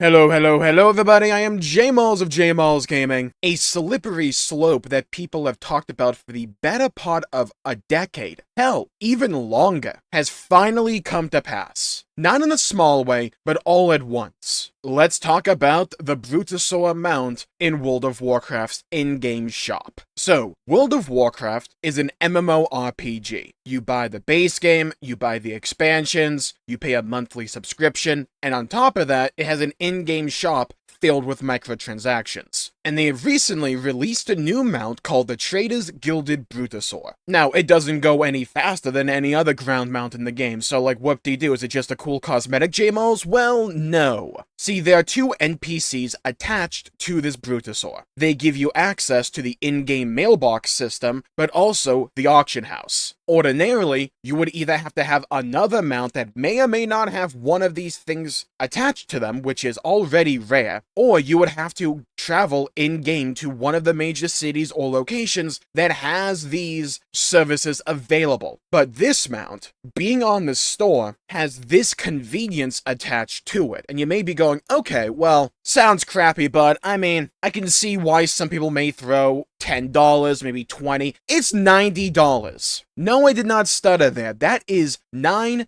Hello everybody, I am Jmulls of Jmulls Gaming. A slippery slope that people have talked about for the better part of a decade, hell, even longer, has finally come to pass. Not in a small way, but all at once. Let's talk about the Brutosur mount in World of Warcraft's in-game shop. So, World of Warcraft is an MMORPG. You buy the base game, you buy the expansions, you pay a monthly subscription, and on top of that, it has an in-game shop filled with microtransactions. And they have recently released a new mount called the Trader's Gilded Brutosur. Now, it doesn't go any faster than any other ground mount in the game, so like whoop-de-doo, is it just a cool cosmetic, Jmulls? Well, no. See, there are two NPCs attached to this Brutosur. They give you access to the in-game mailbox system, but also the auction house. Ordinarily, you would either have to have another mount that may or may not have one of these things attached to them, which is already rare, or you would have to travel in-game to one of the major cities or locations that has these services available. But this mount, being on the store, has this convenience attached to it. And you may be going, okay, well, sounds crappy, but I mean, I can see why some people may throw $10, maybe $20. It's $90. No, I did not stutter there. That is $90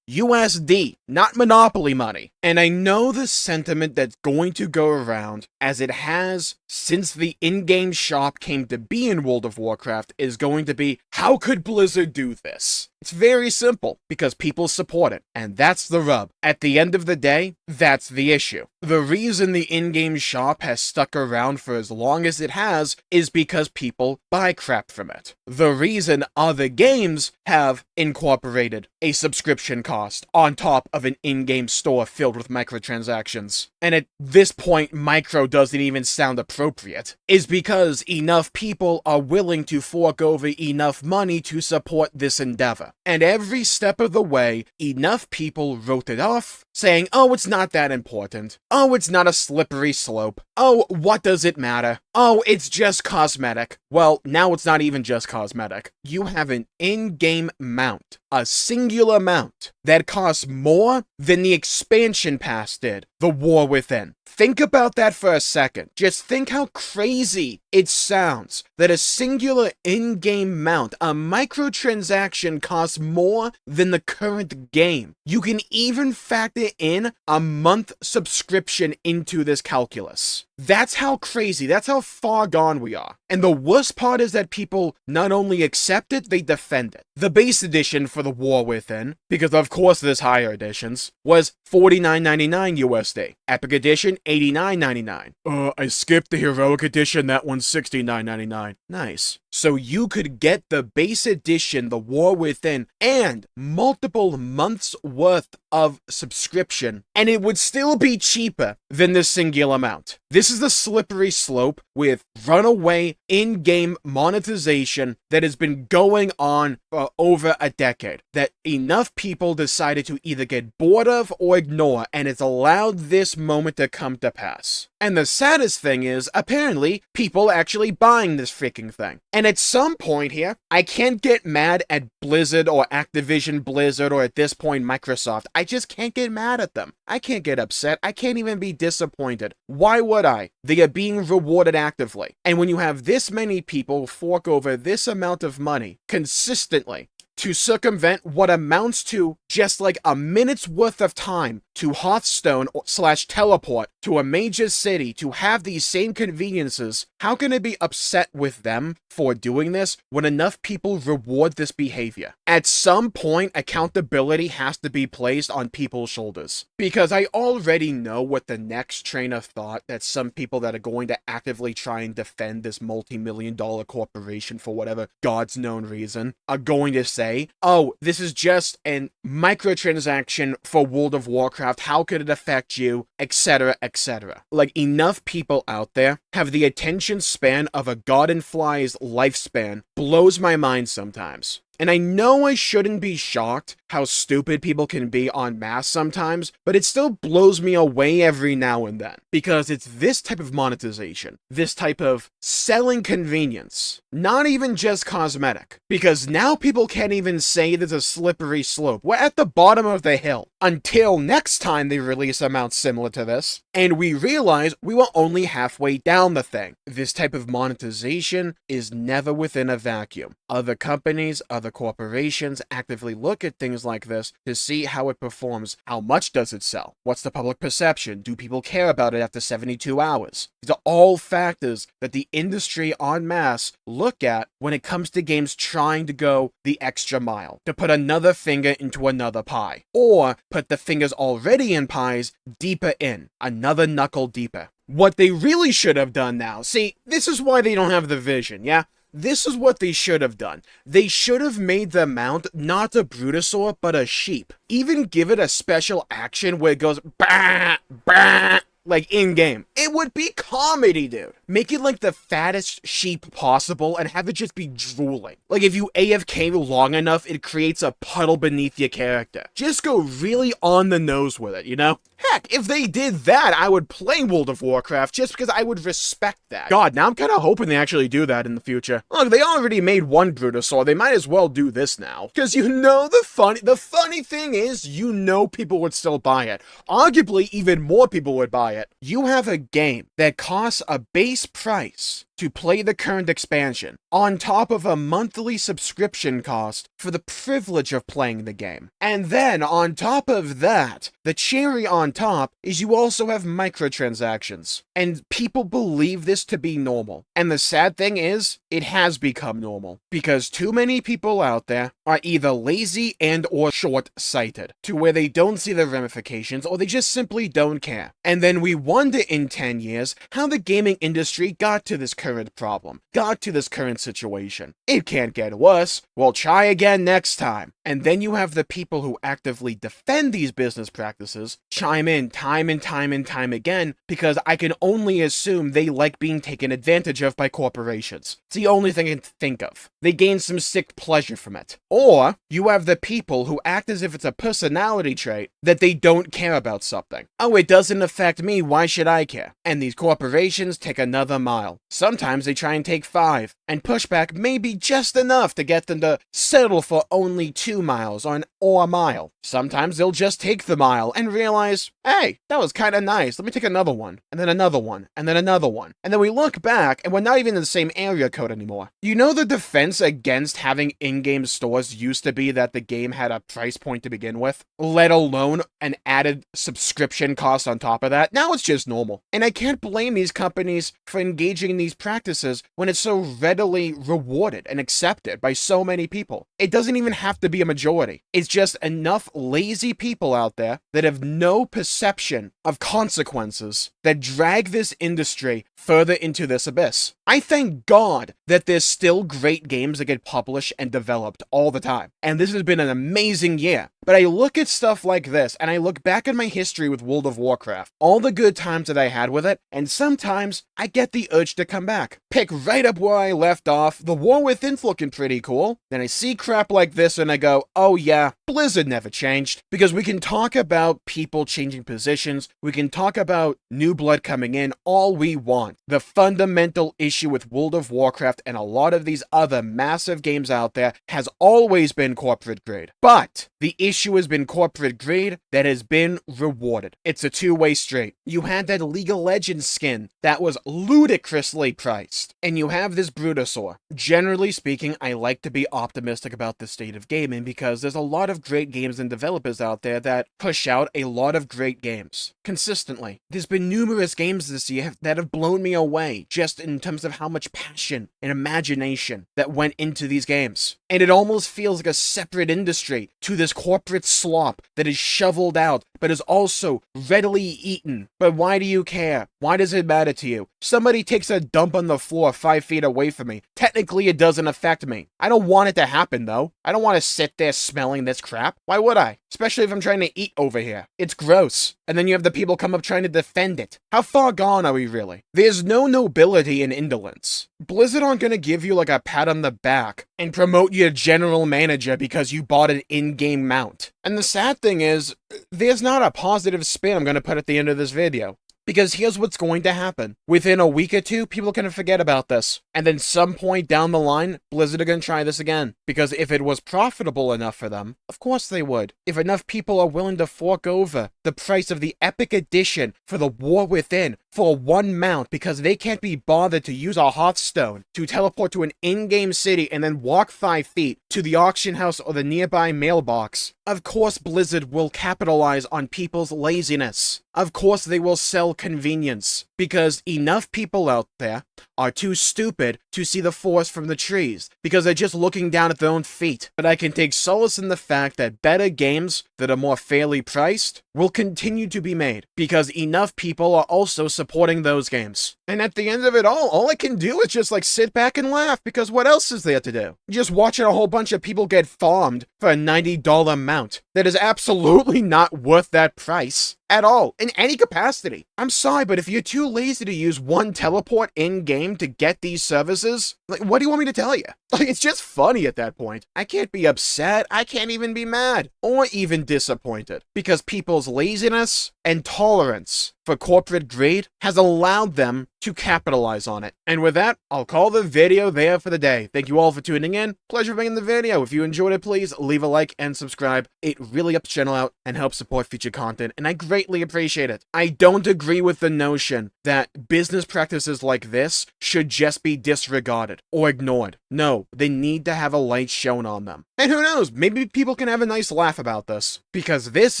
USD, not Monopoly money. And I know the sentiment that's going to go around, as it has since the in-game shop came to be in World of Warcraft, is going to be, how could Blizzard do this? It's very simple, because people support it, and that's the rub. At the end of the day, that's the issue. The reason the in-game shop has stuck around for as long as it has is because people buy crap from it. The reason other games have incorporated a subscription cost on top of an in-game store filled with microtransactions, and at this point micro doesn't even sound appropriate, is because enough people are willing to fork over enough money to support this endeavor. And every step of the way, enough people wrote it off, saying, oh, it's not that important. Oh, it's not a slippery slope. Oh, what does it matter? Oh, it's just cosmetic. Well, now it's not even just cosmetic. You have an in-game mount, a singular mount, that costs more than the expansion pass did, the War Within. Think about that for a second. Just think how crazy it sounds that a singular in-game mount, a microtransaction, costs more than the current game. You can even factor in a month subscription into this calculus. That's how crazy, that's how far gone we are. And the worst part is that people not only accept it, they defend it. The base edition for the War Within, because of course there's higher editions, was $49.99 USD. Epic Edition, $89.99. I skipped the Heroic Edition, that one's $69.99. Nice. So you could get the base edition, the War Within, and multiple months worth of subscription, and it would still be cheaper than this singular amount. This is the slippery slope with runaway in-game monetization that has been going on for over a decade, that enough people decided to either get bored of or ignore, and it's allowed this moment to come to pass. And the saddest thing is, apparently, people actually buying this freaking thing. And at some point here, I can't get mad at Blizzard or Activision Blizzard or at this point Microsoft. I just can't get mad at them. I can't get upset. I can't even be disappointed. Why would I? They are being rewarded actively. And when you have this many people fork over this amount of money consistently to circumvent what amounts to just like a minute's worth of time to Hearthstone/teleport to a major city to have these same conveniences, how can I be upset with them for doing this when enough people reward this behavior? At some point, accountability has to be placed on people's shoulders. Because I already know what the next train of thought that some people that are going to actively try and defend this multi-million-dollar corporation for whatever God's known reason are going to say, oh, this is just a microtransaction for World of Warcraft, how could it affect you, etc., etc. Like, enough people out there have the attention span of a Goddenfly's lifespan blows my mind sometimes. And I know I shouldn't be shocked how stupid people can be en masse sometimes, but it still blows me away every now and then. Because it's this type of monetization, this type of selling convenience, not even just cosmetic. Because now people can't even say there's a slippery slope. We're at the bottom of the hill. Until next time they release amounts similar to this, and we realize we were only halfway down the thing. This type of monetization is never within a vacuum. Other companies, other corporations actively look at things like this to see how it performs. How much does it sell? What's the public perception? Do people care about it after 72 hours? These are all factors that the industry en masse look at when it comes to games trying to go the extra mile, to put another finger into another pie, or put the fingers already in pies deeper in, another knuckle deeper. What they really should have done now, see, this is why they don't have the vision, yeah? This is what they should have done. They should have made the mount not a Brutosur, but a sheep. Even give it a special action where it goes bah, bah, like in-game. It would be comedy, dude. Make it like the fattest sheep possible and have it just be drooling. Like if you AFK long enough, it creates a puddle beneath your character. Just go really on the nose with it, you know? Heck, if they did that, I would play World of Warcraft just because I would respect that. God, now I'm kind of hoping they actually do that in the future. Look, they already made one Brutosur, they might as well do this now. Because you know the funny thing is, you know people would still buy it. Arguably, even more people would buy it. You have a game that costs a base price to play the current expansion, on top of a monthly subscription cost for the privilege of playing the game. And then, on top of that, the cherry on top is you also have microtransactions. And people believe this to be normal. And the sad thing is, it has become normal. Because too many people out there are either lazy and or short-sighted, to where they don't see the ramifications or they just simply don't care. And then we wonder in 10 years how the gaming industry got to this current problem, got to this current situation. It can't get worse. We'll try again next time. And then you have the people who actively defend these business practices chime in time and time again, because I can only assume they like being taken advantage of by corporations. It's the only thing I can think of. They gain some sick pleasure from it. Or you have the people who act as if it's a personality trait that they don't care about something. Oh, it doesn't affect me, why should I care? And these corporations take another mile. Sometimes they try and take 5, and pushback may be just enough to get them to settle for only 2 miles or a mile. Sometimes they'll just take the mile and realize, hey, that was kind of nice, let me take another one, and then another one, and then another one. And then we look back, and we're not even in the same area code anymore. You know the defense against having in-game stores used to be that the game had a price point to begin with, let alone an added subscription cost on top of that? Now it's just normal. And I can't blame these companies for engaging in these practices when it's so readily rewarded and accepted by so many people. It doesn't even have to be a majority. It's just enough lazy people out there that have no perception of consequences that drag this industry further into this abyss. I thank God that there's still great games that get published and developed all the time. And this has been an amazing year. But I look at stuff like this, and I look back at my history with World of Warcraft, all the good times that I had with it, and sometimes I get the urge to come back. Pick right up where I left off, the War Within's looking pretty cool, then I see crap like this and I go, oh yeah, Blizzard never changed. Because we can talk about people changing positions, we can talk about new blood coming in, all we want. The fundamental issue with World of Warcraft and a lot of these other massive games out there has always been corporate greed. But the issue has been corporate greed that has been rewarded. It's a two-way street. You had that League of Legends skin that was ludicrously priced, and you have this Brutosur. Generally speaking, I like to be optimistic about the state of gaming because there's a lot of great games and developers out there that push out a lot of great games consistently. There's been numerous games this year that have blown me away just in terms of how much passion and imagination that went into these games. And it almost feels like a separate industry to this corporate slop that is shoveled out but is also readily eaten. But why do you care? Why does it matter to you? Somebody takes a dump on the floor 5 feet away from me. Technically, it doesn't affect me. I don't want it to happen, though. I don't want to sit there smelling this crap. Why would I? Especially if I'm trying to eat over here. It's gross. And then you have the people come up trying to defend it. How far gone are we really? There's no nobility in indolence. Blizzard aren't gonna give you like a pat on the back and promote you to general manager because you bought an in-game mount. And the sad thing is, there's not a positive spin I'm gonna put at the end of this video. Because here's what's going to happen. Within a week or two, people are going to forget about this. And then some point down the line, Blizzard are going to try this again. Because if it was profitable enough for them, of course they would. If enough people are willing to fork over the price of the Epic Edition for the War Within for one mount because they can't be bothered to use a Hearthstone to teleport to an in-game city and then walk 5 feet to the auction house or the nearby mailbox, of course Blizzard will capitalize on people's laziness. Of course they will sell convenience, because enough people out there are too stupid to see the forest from the trees, because they're just looking down at their own feet. But I can take solace in the fact that better games that are more fairly priced will continue to be made, because enough people are also supporting those games. And at the end of it all I can do is just like sit back and laugh, because what else is there to do? Just watching a whole bunch of people get farmed for a $90 mount that is absolutely not worth that price at all, in any capacity. I'm sorry, but if you're too lazy to use one teleport in-game to get these services, like, what do you want me to tell you? Like, it's just funny at that point. I can't be upset, I can't even be mad, or even disappointed, because people's laziness and tolerance for corporate greed has allowed them to capitalize on it. And with that, I'll call the video there for the day. Thank you all for tuning in. Pleasure making the video. If you enjoyed it, please leave a like and subscribe. It really helps the channel out and helps support future content, and I greatly appreciate it. I don't agree with the notion that business practices like this should just be disregarded or ignored. No, they need to have a light shown on them. And who knows, maybe people can have a nice laugh about this, because this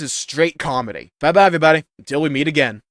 is straight comedy. Bye-bye, everybody. Until we meet again.